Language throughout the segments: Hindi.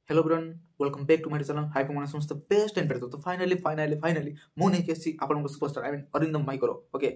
हेलो ब्रन welcome back to my channel high performance समस्त बेस्ट एंड बेटर तो फाइनाली मु नहीं केसी आपन सुपरस्टार आई मीन अरिंदम भाई करो ओके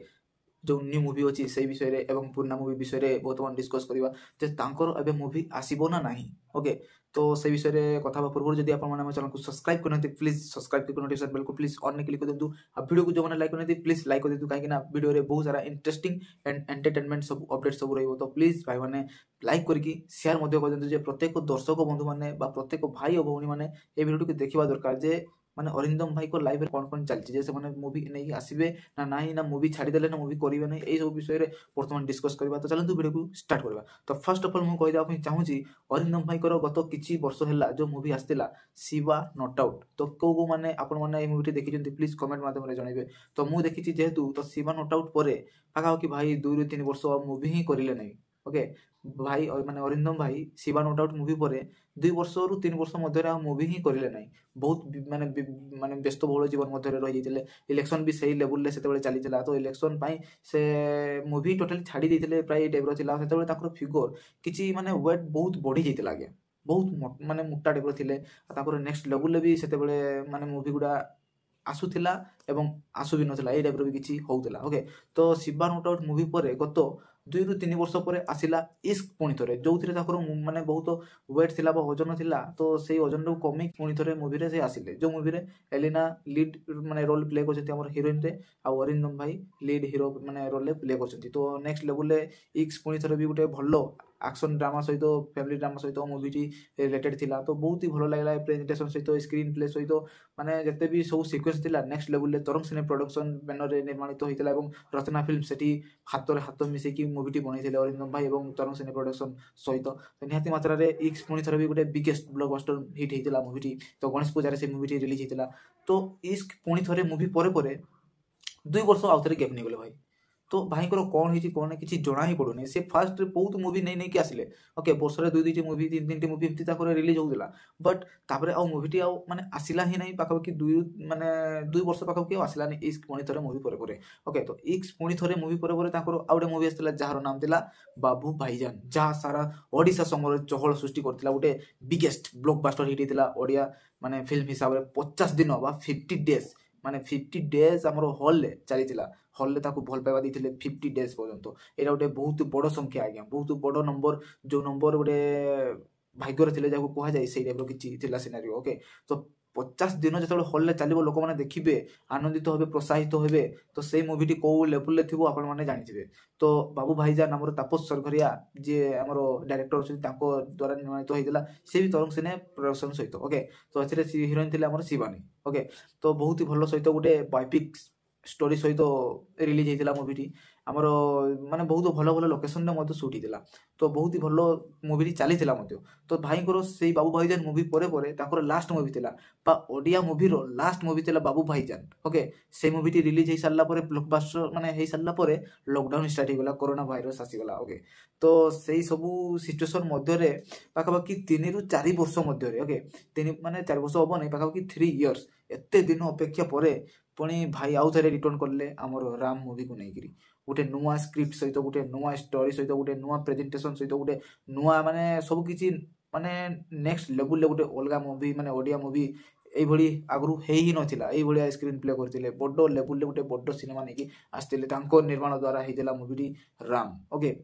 जो न्यू मूवी अच्छी से विषय रे एवं पुराना मूवी विषय रे बर्तमान डिस्कस करबा जे तांकर एबे मूवी आसीबो ना नाही ओके तो से विषय रे कथा पूर्व जदि आपन माने चैनल को सब्सक्राइब करनते प्लीज सब्सक्राइब कर नोटिफिकेशन बेल को प्लीज ऑन ने क्लिक कर देंतु आ वीडियो को जो माने लाइक करनते प्लीज लाइक कर देंतु काहे कि ना वीडियो रे बहुत सारा इंटरेस्टिंग एंड एंटरटेनमेंट सब अपडेट सब रहइबो तो प्लीज भाई माने लाइक करके शेयर मध्य कर देंतु जे प्रत्येक दर्शक बंधु माने बा प्रत्येक भाई और भौणी माने ए वीडियो को देखिबा दरकार जे माने अरिंदम भाई को लाइव रे कौन चलछि जे से माने मूवी नहीं आसीबे ना नाही ना मूवी छाड़ी देले ना मूवी करिवे नहीं ए सब विषय रे वर्तमान डिस्कस करबा तो चलंतु वीडियो को स्टार्ट करबा तो फर्स्ट ऑफ ऑल मु कहि दे चाहूची अरिंदम भाई को गत किछि वर्ष हैला जो मूवी आस्तिला शिवा नॉट आउट तो को माने आपन माने ए मूवी देखि जंती प्लीज कमेंट माध्यम रे जणाइबे तो मु देखिछि जेहेतु तो शिवा नॉट आउट परे पाखा कि भाई 2 ରୁ 3 वर्ष मूवी ही करिले नहीं ओके भाई माने अरिंदम भाई शिवा नॉट आउट मूवी परे 2 वर्ष रु 3 वर्ष मध्य मूवी ही करिले नहीं बहुत माने व्यस्त बहुल जीवन मध्य रही जाइतिले इलेक्शन भी सही लेवल ले सेतेबेले चलीतिला तो इलेक्शन पई से मूवी टोटली छाड़ी देथिले प्राय टाइप थिला सेतेबेले ताकर फिगर किछि माने वेट बहुत बढ़ी जाइतिला आगे बहुत माने मोटा टाइप थिले ताकर नेक्स्ट लेवल ले भी सेतेबेले माने मूवी गुडा आसुथिला एवं आसु भी नथिला ए टाइप रो भी किछि होउतिला ओके तो शिवा नॉट आउट मूवी परे गत 2 ରୁ 3 वर्ष पर आसिला इश्क पुणी थरे जो माने बहुत वेट थिला वजन थिला तो से वजन रो कमी पुणी थरे मूवी रे से आसिले जो मूवी रे एलिना लीड माने रोल प्ले करछथि हमर हीरोइन रे आ अरिंदम भाई लीड हीरो माने रोल ले प्ले करछथि तो नेक्स्ट लेवल ले इश्क पुणी थरे भी गुटे भलो एक्शन ड्रामा सहित फैमिली ड्रामा सहित मूवी टी रिलेटेड थिला तो बहुत ही भलो लागला प्रेजेंटेशन सहित स्क्रीन प्ले सहित माने जते भी सब सीक्वेंस थिला नेक्स्ट लेवल ले तरंग सिने प्रोडक्शन बैनर रे निर्माणित होइतिला एवं रचना फिल्म सेठी हाथ रे हाथ मिसे की मूवी टी बनैथिले अरिंदम भाई एवं तरंग सिने प्रोडक्शन सहित तो निहाती मात्रा रे इक्स पुणी थरे भी गुटे बिगेस्ट ब्लॉकबस्टर हिट हेतिला मूवी टी तो गणेश पूजा रे से मूवी टी रिलीज हेतिला तो इश्क पुणी थरे मूवी परे 2 वर्ष आउथरे गैप नै गले भाई तो भाई कौन होती कौन किसी जना ही पड़ूनी से फास्ट बहुत मूवी नहीं नहीं आसिले ओके वर्ष रे 2 मूवी 3 मूवी एमती रिलीज होता बट तापर आ मूवी टी माने आसिला ही नहीं पाखापाखि 2 वर्ष पाखापाखि आसिलानी इश्क पुणी थरे मूवी परे ओके तो इश्क पुणी थरे मूवी परे आउ गोटे मूवी आसला जार नाम थिला बाबू भाईजान जहाँ सारा ओडिशा समर चहल सृष्टि करथिला गोटे बिगेस्ट ब्लॉकबस्टर हिट होता ओडिया माने फिल्म हिसाब से 50 दिन बा 50 डेज माने 50 डेज हमरो हॉल ले चलीतिला हॉल ले ताको भल पाइबा दिथिले 50 डेज पर्यंत एरा गोटे बहुत बड़ संख्या आज्ञा बहुत बड़ नंबर जो नंबर गोटे भाग्यर थिले जाको कहा जाय सेई टाइप रो किछि थिला सिनेरियो ओके तो 50 दिन जो हॉल ले चलिबो लोक माने देखिबे आनंदित होबे प्रोत्साहित होबे तो सेई मूवी टी को लेवल ले थिबो आपण माने जानिथिबे तो बाबू भाईजान हमर तापस सरघरिया जे हमरो डायरेक्टर अछि ताको द्वारा निर्माणित होइतिला से भी तरंग सिने प्रोडक्शन सहित ओके तो एथिरे हीरोइन थिले हमर शिवानी ओके तो बहुत ही भलो सहित गोटे बायोपिक स्टोरी सहित रिलीज होता मूवी टी आमर माने बहुत भलो भलो लोकेशन रे मते शूट होता तो बहुत ही भलो मूवी टी चलीथिला मते तो भाई को से बाबू भाईजान मूवी परे परे ताकर लास्ट मूवी थिला बा ओडिया मूवी रो लास्ट मूवी थिला बाबू भाईजान ओके से मूवी टी रिलीज हो सारला परे ब्लॉकबस्टर माने हो सारला परे लॉकडाउन स्टार्ट हो गला कोरोना वायरस आसी गला ओके तो सेही सबु सिचुएशन मध्य रे पाखापाखि 3 ରୁ 4 वर्ष मध्य रे ओके 3 माने 4 वर्ष होबो नै पाखापाखि 3 इयर्स एते दिन अपेक्षा परे पुणी भाई आउ थे रिटर्न करले आमर राम मूवी को नहीं गोटे नुआ स्क्रिप्ट सहित गोटे नुआ स्टोरी सहित गोटे नुआ प्रेजेंटेशन सहित गोटे नुआ माने सब किछि माने नेक्स्ट लेवल ले गोटे अलगा मूवी माने ओडिया मूवी एई भली आगरु हे ही नथिला एई भली स्क्रीन प्ले करथिले बड्डो लेवल ले गोटे बड्डो सिनेमा नेकी आस्तिले तांको निर्माण द्वारा हेतिला मूवी टी राम ओके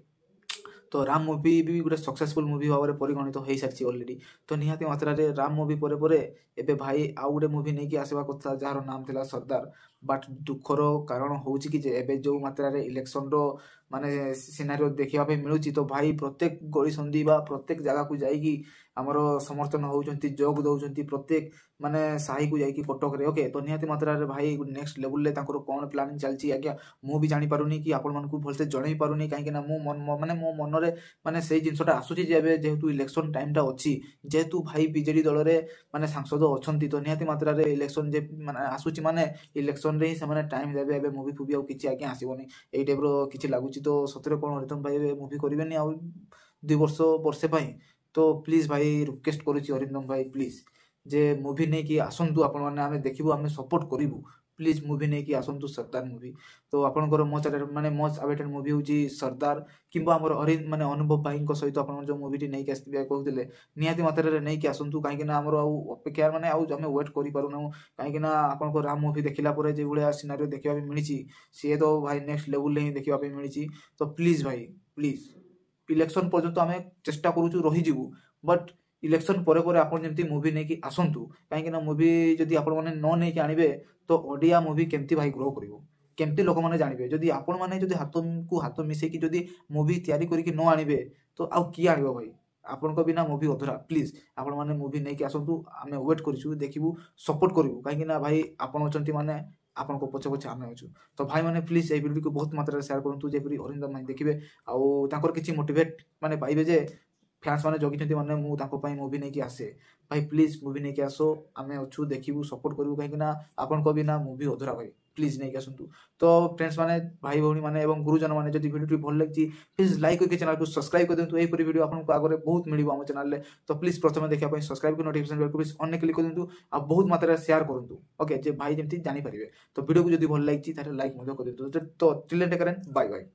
तो राम मूवी भी गोटे सक्सेसफुल मूवी भाव में परिगणित हो सारी अलरेडी तो निहाती मात्रा रे राम मूवी परे एबे भाई आउ गोटे मूवी नहीं कि आसवा कथा जार नाम थिला सरदार बट दुखर कारण होउची कि जे एबे जो मात्रा रे इलेक्शन रो माने सिनारियो देखिबा पे मिलुची तो भाई प्रत्येक गली संधि बा प्रत्येक जगह को जाईकी हमरो समर्थन होउचंती जोग दउचंती प्रत्येक माने साही को जाईकी कटक रे ओके तो निहाती मात्रा रे भाई नेक्स्ट लेवल ले ताकर कोन प्लानिंग चलची आज्ञा मु भी जानि पारुनी कि आपण मन को भलसे जणै पारुनी काहे कि ना मु माने मो मन रे माने सेही जिंसटा आसुची जे एबे जेहेतु इलेक्शन टाइम टा अछि जेहेतु भाई बीजेडी दल रे माने सांसद अछंती तो निहाती मात्रा रे इलेक्शन जे माने आसुची माने इलेक्शन रे ही से माने टाइम देबे एबे मूवी फुबी आ किछि आज्ञा आसीबोनी एई टाइप रो किछि लागुची तो सतरे कोन रितम भाई मूवी करिवेनी आ 2 वर्ष वर्षे पई तो प्लीज भाई रिक्वेस्ट करूची अरिंदम भाई प्लीज जे मूवी नहीं कि आसंतु आपण माने आमे देखिबो आमे सपोर्ट करिवु प्लीज मूवी नहीं कि आसंतु सरदार मूवी तो आपनकर मोस्ट माने मोस्ट अवेटेड मूवी होची सरदार किंबा हमर अरिंद माने अनुभव भाई सहित आपन जो मूवी नहीं कि आसबे कहउतिले निहाती मात्रा रे नहीं कि आसंतु काहे कि ना हमर अपेक्षा माने हम वेट करि पारु ना काहे कि ना आपन को राम मूवी देखिला परे जे भलिया सिनारियो देखिबा भी मिलिची से तो भाई नेक्स्ट लेवल ले देखिबा भी मिलिची तो प्लीज भाई प्लीज इलेक्शन पर्यंत आम चेष्टा करूँ रही जीवु बट इलेक्शन पर आपन जमती मूवी नहीं कि आसंतु कहीं मूवी जदि आपण मैंने न नहीं कि आनिबे तो ओडिया मूवी केमती भाई ग्रो करिवो केमती लोक मैंने जानबे जदि आपण मैंने जदि हाथ को हाथ मिसेकी जदि मूवी तैयारी करके न आनिबे तो आउ किए आनिबो भाई आपण को बिना मूवी अधूरा प्लीज आपण मैंने मूवी नहीं कि आसंतु आम वेट करूँ देखू सपोर्ट करूँ कहीं भाई आपण अच्छा माने आपन को पछे पछे आमे अछु तो भाई माने प्लीज ए वीडियो को बहुत मात्रा शेयर करंतु जेपरी अरिंदम भाई देखिबे आउ तांकर किछि मोटिवेट माने पाइबे जे फैंस माने जगिछंती माने मु तांको पई मूवी नै कि आसे भाई प्लीज मूवी नै कि आसो आमे अछु देखिबु सपोर्ट करिवु काहे कि ना आपन को बिना मूवी अधूरा भाई प्लीज नहीं कि आसंतु तो फ्रेंड्स माने भाई भौणी माने एवं गुरुजन माने जदि वीडियो भल लागछि प्लीज लाइक करके चैनल को सब्सक्राइब कर देंतु एही परि वीडियो आपन को आगरे बहुत मिलिबो हम चैनल ले तो प्लीज प्रथमे देखिया पई सब्सक्राइब को नोटिफिकेशन बेल को प्लीज ऑन क्लिक कर देंतु आ बहुत मात्रा शेयर करंतु ओके जे भाई जेमति जानि परिबे तो वीडियो को जदि भल लागछि तारे लाइक मधो कर देंतु तो टिल नेक्स्ट करें बाय बाय।